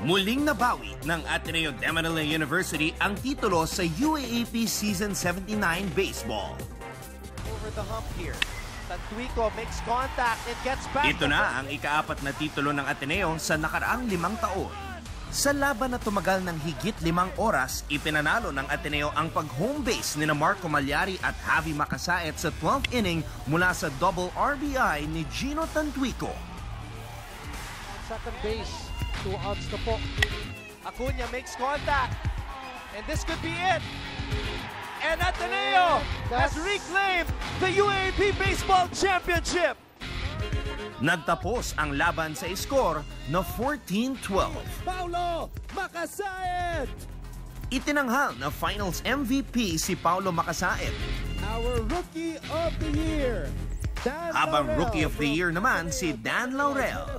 Muling nabawi ng Ateneo de Manila University ang titulo sa UAAP Season 79 Baseball. Over the hump here. Tantuico makes contact and gets back. Ito na ang ika-4 na titulo ng Ateneo sa nakaraang 5 taon. Sa laban na tumagal ng higit 5 oras, ipinanalo ng Ateneo ang pag-home base ni Marco Malyari at Javi Macasaet sa 12th inning mula sa double RBI ni Gino Tantuico. Second base. 2 outs to po. Acuna makes contact. And this could be it. And Ateneo has reclaimed the UAAP Baseball Championship. Nagtapos ang laban sa score na 14-12. Paulo Macasaet! Itinanghal na Finals MVP si Paulo Macasaet. Our Rookie of the Year. Habang Rookie of the Year naman si Dan Laurel.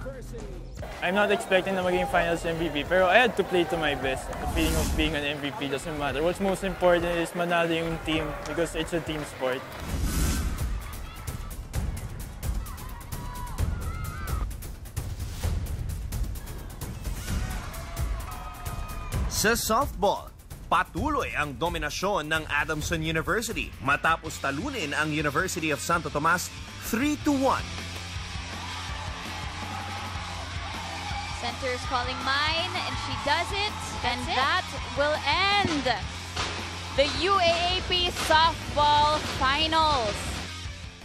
I'm not expecting na maging Finals MVP, pero I had to play to my best. The feeling of being an MVP doesn't matter. What's most important is manalo yung team because it's a team sport. Sa softball, patuloy ang dominasyon ng Adamson University matapos talunin ang University of Santo Tomas 3-1. Center is calling mine, and she does it. And that will end the UAAP Softball Finals.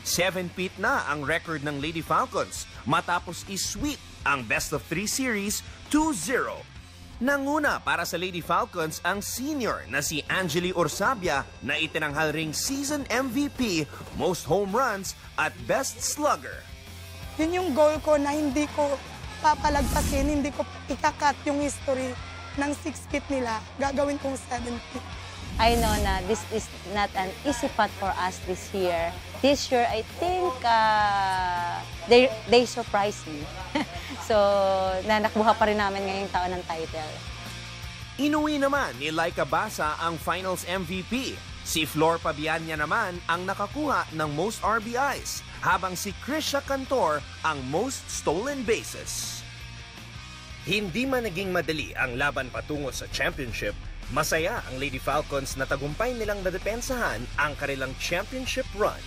7-peat na ang record ng Lady Falcons matapos i-sweep ang best-of-3 series 2-0. Nanguna para sa Lady Falcons ang senior na si Angeli Orsabia na itinanghal ring season MVP, most home runs at best slugger. Yun yung goal ko na hindi ko papalagpasin, hindi ko ikakat yung history ng 6 feet nila. Gagawin kong 7 feet. I know na this is not an easy path for us this year. This year, I think they surprised me. So, nakuha pa rin namin ngayong taon ng title. Inuwi naman ni Laika Basa ang Finals MVP. Si Flor Pabianya naman ang nakakuha ng most RBIs, habang si Krisha Cantor ang most stolen bases. Hindi man naging madali ang laban patungo sa championship, masaya ang Lady Falcons na tagumpay nilang nadepensahan ang kanilang championship run.